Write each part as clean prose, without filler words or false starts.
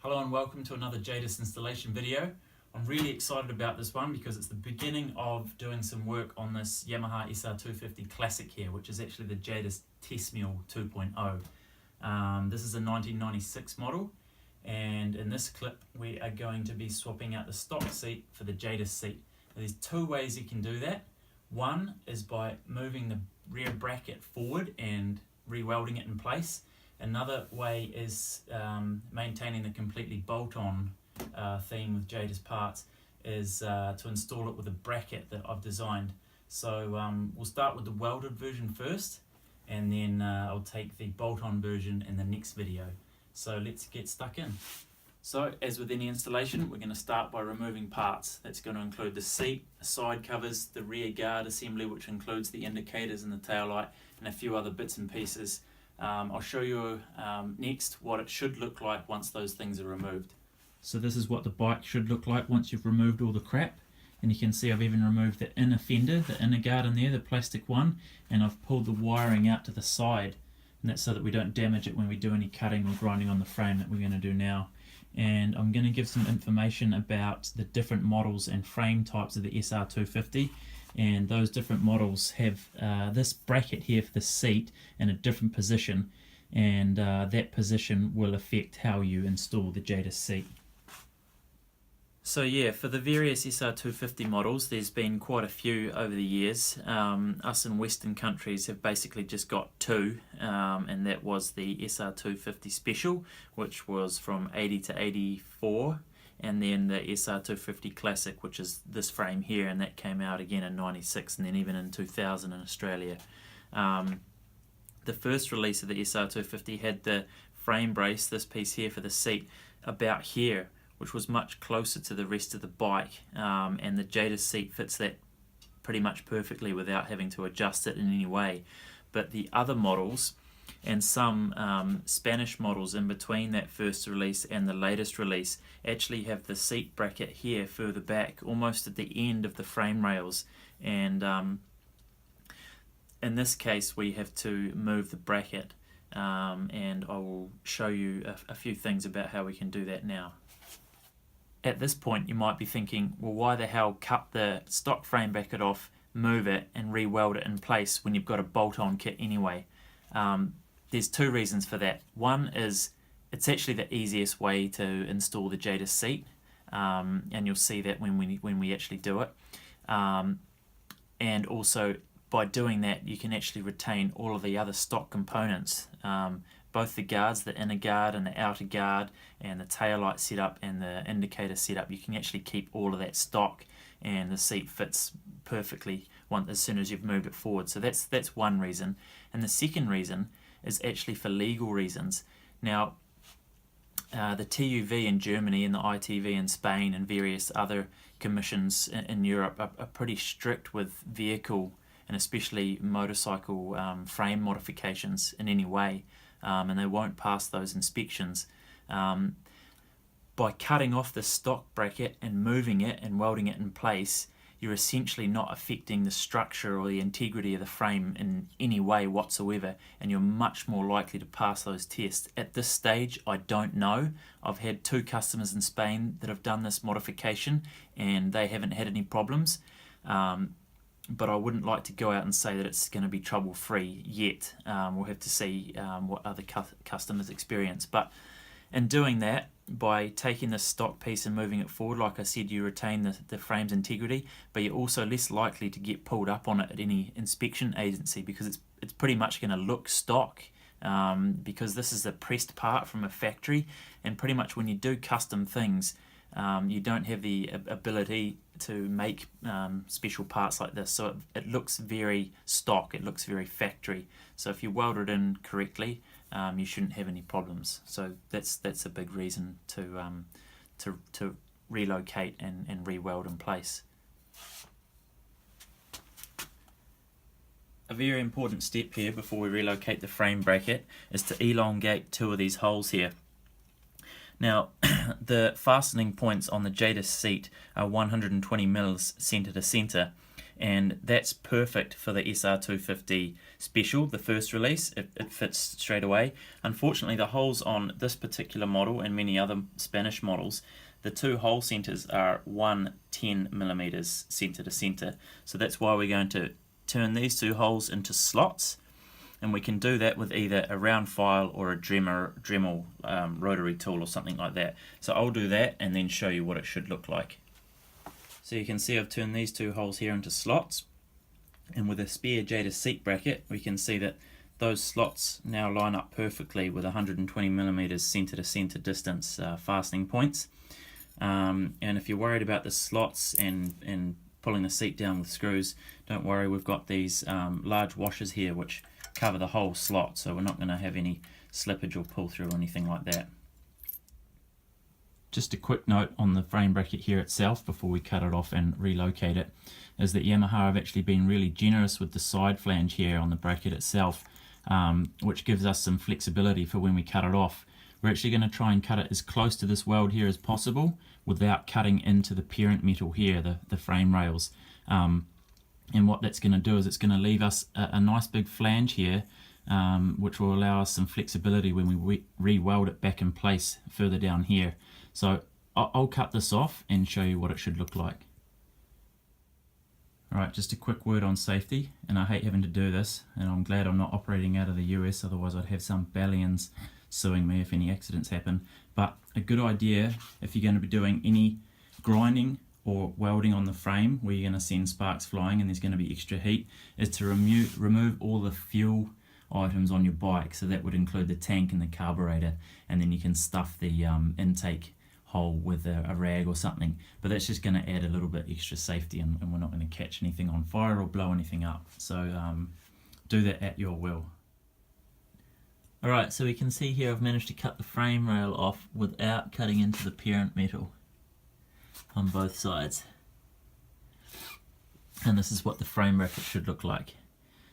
Hello and welcome to another Jadus installation video. I'm really excited about this one because it's the beginning of doing some work on this Yamaha SR250 Classic here, which is actually the Jadus Test Mule 2.0. This is a 1996 model, and in this clip we are going to be swapping out the stock seat for the Jadus seat. Now, there's two ways you can do that. One is by moving the rear bracket forward and re-welding it in place. Another way is maintaining the completely bolt-on theme with Jadus parts is to install it with a bracket that I've designed. So we'll start with the welded version first, and then I'll take the bolt-on version in the next video. So let's get stuck in. So as with any installation, we're going to start by removing parts. That's going to include the seat, the side covers, the rear guard assembly, which includes the indicators and the tail light, and a few other bits and pieces. I'll show you next what it should look like once those things are removed. So this is what the bike should look like once you've removed all the crap, and you can see I've even removed the inner fender, the inner guard in there, the plastic one, and I've pulled the wiring out to the side, and that's so that we don't damage it when we do any cutting or grinding on the frame that we're going to do now. And I'm going to give some information about the different models and frame types of the SR250. And those different models have this bracket here for the seat in a different position, and that position will affect how you install the Jadus seat. So yeah, for the various SR250 models, there's been quite a few over the years. Us in Western countries have basically just got two, and that was the SR250 Special, which was from 80 to 84. And then the SR250 Classic, which is this frame here, and that came out again in 96 and then even in 2000 in Australia. The first release of the SR250 had the frame brace, this piece here for the seat, about here, which was much closer to the rest of the bike, and the Jadus seat fits that pretty much perfectly without having to adjust it in any way. But the other models, and some Spanish models in between that first release and the latest release, actually have the seat bracket here further back, almost at the end of the frame rails, and in this case we have to move the bracket, and I will show you a few things about how we can do that now. At this point you might be thinking, well, why the hell cut the stock frame bracket off, move it and re-weld it in place when you've got a bolt-on kit anyway? There's two reasons for that. One is it's actually the easiest way to install the Jadus seat, and you'll see that when we actually do it. And also by doing that you can actually retain all of the other stock components, both the guards, the inner guard and the outer guard, and the tail light setup and the indicator setup. You can actually keep all of that stock, and the seat fits perfectly as soon as you've moved it forward. So that's one reason. And the second reason is actually for legal reasons. Now, the TÜV in Germany and the ITV in Spain and various other commissions in Europe are pretty strict with vehicle and especially motorcycle frame modifications in any way, and they won't pass those inspections. By cutting off the stock bracket and moving it and welding it in place, you're essentially not affecting the structure or the integrity of the frame in any way whatsoever, and you're much more likely to pass those tests. At this stage, I don't know. I've had two customers in Spain that have done this modification and they haven't had any problems, but I wouldn't like to go out and say that it's going to be trouble-free yet. We'll have to see what other customers experience. But in doing that, by taking the stock piece and moving it forward, like I said, you retain the frame's integrity, but you're also less likely to get pulled up on it at any inspection agency, because it's pretty much going to look stock, because this is a pressed part from a factory, and pretty much when you do custom things, you don't have the ability to make special parts like this, so it looks very stock, it looks very factory. So if you weld it in correctly, you shouldn't have any problems. So that's a big reason to relocate and re-weld in place. A very important step here before we relocate the frame bracket is to elongate two of these holes here. Now, the fastening points on the Jadus seat are 120 mils centre to centre, and that's perfect for the SR250 Special, the first release. It fits straight away. Unfortunately, the holes on this particular model and many other Spanish models, the two hole centers are 110mm center to center. So that's why we're going to turn these two holes into slots, and we can do that with either a round file or a Dremel rotary tool or something like that. So I'll do that and then show you what it should look like. So you can see I've turned these two holes here into slots, and with a spare Jadus seat bracket we can see that those slots now line up perfectly with 120mm center to center distance fastening points. And if you're worried about the slots and pulling the seat down with screws, don't worry, we've got these large washers here which cover the whole slot, so we're not going to have any slippage or pull through or anything like that. Just a quick note on the frame bracket here itself before we cut it off and relocate it, is that Yamaha have actually been really generous with the side flange here on the bracket itself, which gives us some flexibility for when we cut it off. We're actually going to try and cut it as close to this weld here as possible without cutting into the parent metal here, the frame rails. And what that's going to do is it's going to leave us a nice big flange here, which will allow us some flexibility when we re-weld it back in place further down here. So I'll cut this off and show you what it should look like. Alright, just a quick word on safety, and I hate having to do this, and I'm glad I'm not operating out of the US, otherwise I'd have some Ballians suing me if any accidents happen. But a good idea, if you're going to be doing any grinding or welding on the frame where you're going to send sparks flying and there's going to be extra heat, is to remove all the fuel items on your bike. So that would include the tank and the carburetor, and then you can stuff the intake hole with a rag or something, but that's just going to add a little bit extra safety, and we're not going to catch anything on fire or blow anything up. So do that at your will. Alright, so we can see here I've managed to cut the frame rail off without cutting into the parent metal on both sides, and this is what the frame bracket should look like.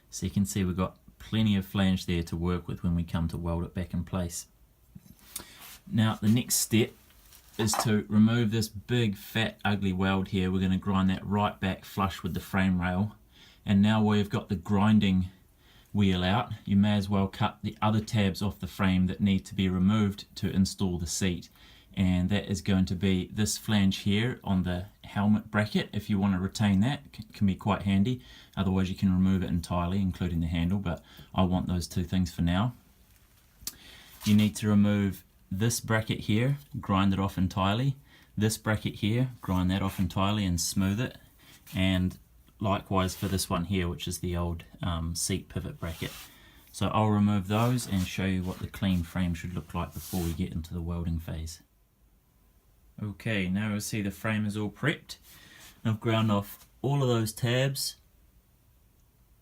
So you can see we've got plenty of flange there to work with when we come to weld it back in place. Now the next step is to remove this big fat ugly weld here. We're going to grind that right back flush with the frame rail, and now we've got the grinding wheel out, you may as well cut the other tabs off the frame that need to be removed to install the seat, and that is going to be this flange here on the helmet bracket. If you want to retain that, it can be quite handy, otherwise you can remove it entirely including the handle, but I want those two things for now. You need to remove this bracket here, grind it off entirely, this bracket here, grind that off entirely and smooth it, and likewise for this one here, which is the old seat pivot bracket. So I'll remove those and show you what the clean frame should look like before we get into the welding phase. Okay, now you'll see the frame is all prepped. I've ground off all of those tabs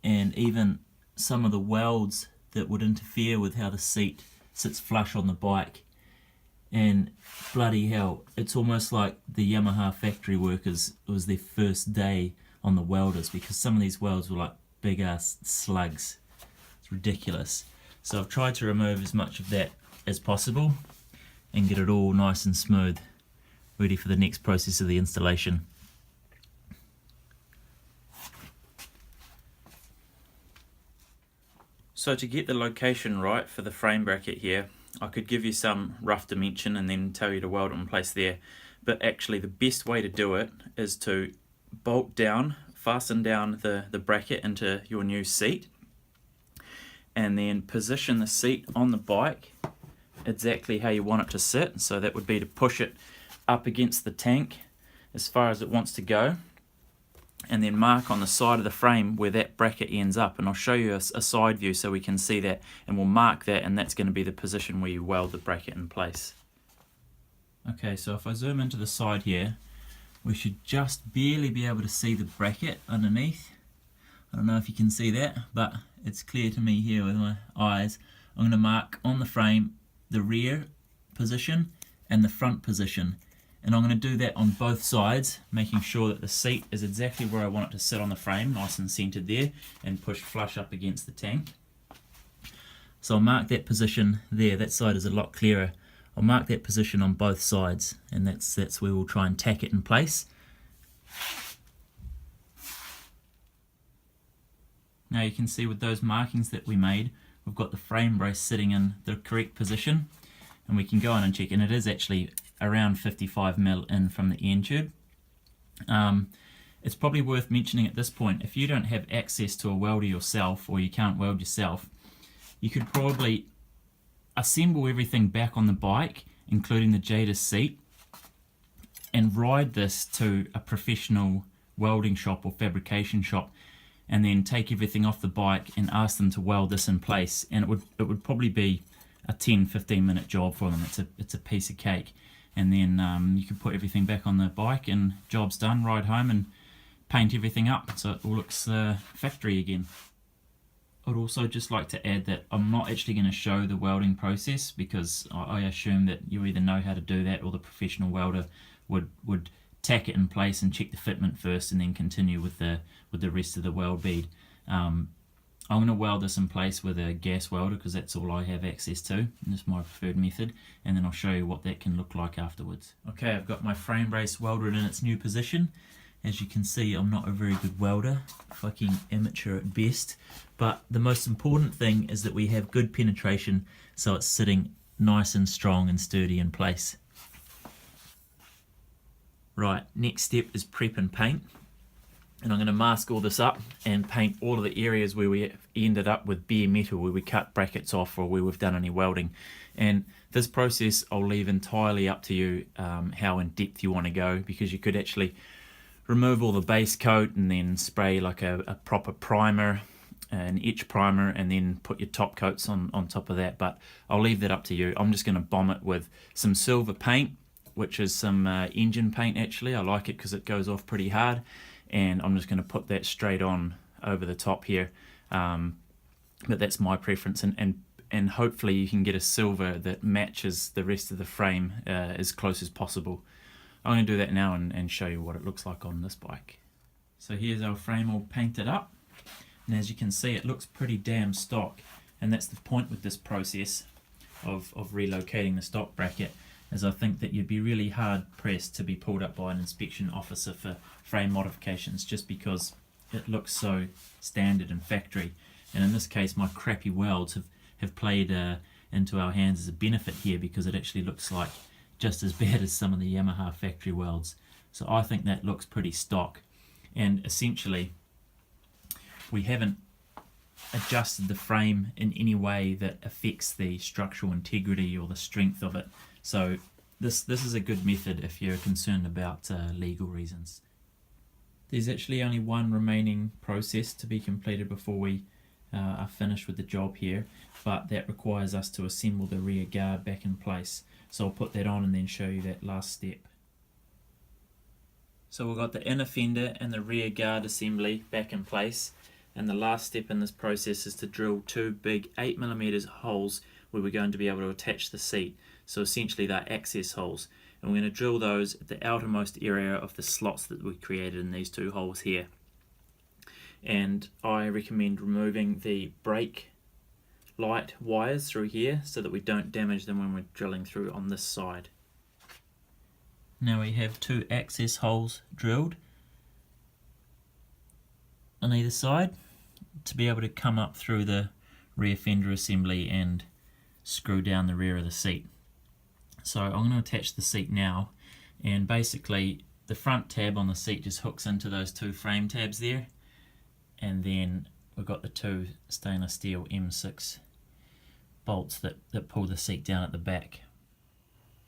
and even some of the welds that would interfere with how the seat sits flush on the bike. And bloody hell, it's almost like the Yamaha factory workers, it was their first day on the welders, because some of these welds were like big ass slugs. It's ridiculous. So I've tried to remove as much of that as possible and get it all nice and smooth, ready for the next process of the installation. So to get the location right for the frame bracket here, I could give you some rough dimension and then tell you to weld it in place there, but actually the best way to do it is to bolt down, fasten down the bracket into your new seat, and then position the seat on the bike exactly how you want it to sit. So that would be to push it up against the tank as far as it wants to go, and then mark on the side of the frame where that bracket ends up, and I'll show you a side view so we can see that, and we'll mark that, and that's going to be the position where you weld the bracket in place. Okay, so if I zoom into the side here, we should just barely be able to see the bracket underneath. I don't know if you can see that, but it's clear to me here with my eyes. I'm going to mark on the frame the rear position and the front position, and I'm going to do that on both sides, making sure that the seat is exactly where I want it to sit on the frame, nice and centered there, and pushed flush up against the tank. So I'll mark that position there. That side is a lot clearer. I'll mark that position on both sides, and that's where we'll try and tack it in place. Now you can see with those markings that we made, we've got the frame brace sitting in the correct position, and we can go in and check, and it is actually around 55mm in from the end tube. It's probably worth mentioning at this point, if you don't have access to a welder yourself, or you can't weld yourself, you could probably assemble everything back on the bike, including the Jadus seat, and ride this to a professional welding shop or fabrication shop, and then take everything off the bike and ask them to weld this in place, and it would probably be a 10-15 minute job for them. It's a piece of cake, and then you can put everything back on the bike and job's done, ride home and paint everything up so it all looks factory again. I'd also just like to add that I'm not actually going to show the welding process, because I assume that you either know how to do that or the professional welder would tack it in place and check the fitment first and then continue with the rest of the weld bead. I'm going to weld this in place with a gas welder because that's all I have access to, and it's my preferred method, and then I'll show you what that can look like afterwards. Okay, I've got my frame brace welded in its new position. As you can see, I'm not a very good welder, fucking amateur at best, but the most important thing is that we have good penetration so it's sitting nice and strong and sturdy in place. Right, next step is prep and paint, and I'm going to mask all this up and paint all of the areas where we ended up with bare metal, where we cut brackets off or where we've done any welding. And this process I'll leave entirely up to you, how in depth you want to go, because you could actually remove all the base coat and then spray like a proper primer, an etch primer, and then put your top coats on top of that, but I'll leave that up to you. I'm just going to bomb it with some silver paint, which is some engine paint actually. I like it because it goes off pretty hard, and I'm just going to put that straight on over the top here, but that's my preference, and hopefully you can get a silver that matches the rest of the frame as close as possible. I'm going to do that now and show you what it looks like on this bike. So here's our frame all painted up, and as you can see it looks pretty damn stock, and that's the point with this process of relocating the stock bracket, as I think that you'd be really hard pressed to be pulled up by an inspection officer for frame modifications just because it looks so standard and factory. And in this case my crappy welds have played into our hands as a benefit here, because it actually looks like just as bad as some of the Yamaha factory welds. So I think that looks pretty stock, and essentially we haven't adjusted the frame in any way that affects the structural integrity or the strength of it. So this is a good method if you're concerned about legal reasons. There's actually only one remaining process to be completed before we are finished with the job here, but that requires us to assemble the rear guard back in place. So I'll put that on and then show you that last step. So we've got the inner fender and the rear guard assembly back in place, and the last step in this process is to drill two big 8mm holes where we're going to be able to attach the seat. So essentially they're access holes, and we're going to drill those at the outermost area of the slots that we created in these two holes here. And I recommend removing the brake light wires through here so that we don't damage them when we're drilling through on this side. Now we have two access holes drilled on either side to be able to come up through the rear fender assembly and screw down the rear of the seat. So I'm going to attach the seat now, and basically the front tab on the seat just hooks into those two frame tabs there, and then we've got the two stainless steel M6 bolts that pull the seat down at the back.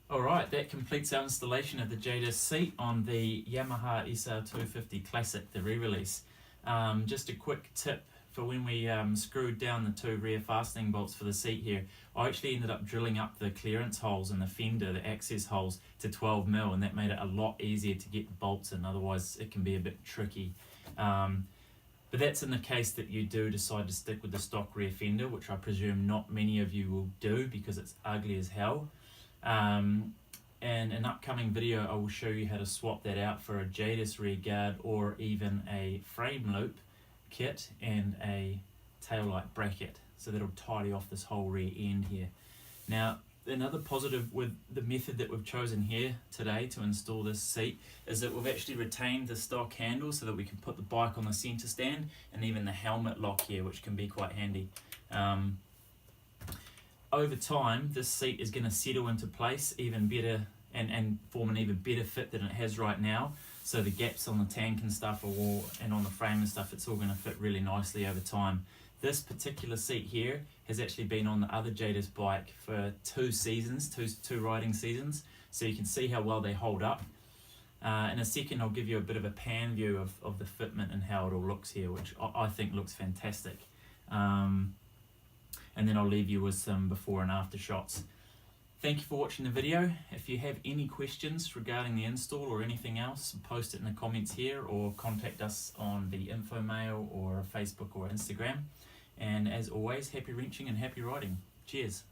Alright, that completes our installation of the Jadus seat on the Yamaha SR250 Classic, the re-release. Just a quick tip for when we screwed down the two rear fastening bolts for the seat here, I actually ended up drilling up the clearance holes in the fender, the access holes, to 12mm, and that made it a lot easier to get the bolts in, otherwise it can be a bit tricky. But that's in the case that you do decide to stick with the stock rear fender, which I presume not many of you will do because it's ugly as hell. And in an upcoming video I will show you how to swap that out for a Jadus rear guard or even a frame loop kit and a taillight bracket, so that'll tidy off this whole rear end here. Now another positive with the method that we've chosen here today to install this seat is that we've actually retained the stock handle so that we can put the bike on the centre stand, and even the helmet lock here, which can be quite handy. Over time, this seat is going to settle into place even better and form an even better fit than it has right now. So the gaps on the tank and stuff and on the frame and stuff, it's all going to fit really nicely over time. This particular seat here has actually been on the other Jadus bike for two riding seasons, so you can see how well they hold up. In a second I'll give you a bit of a pan view of the fitment and how it all looks here, which I think looks fantastic. And then I'll leave you with some before and after shots. Thank you for watching the video. If you have any questions regarding the install or anything else, post it in the comments here or contact us on the info mail or Facebook or Instagram. And as always, happy wrenching and happy riding. Cheers.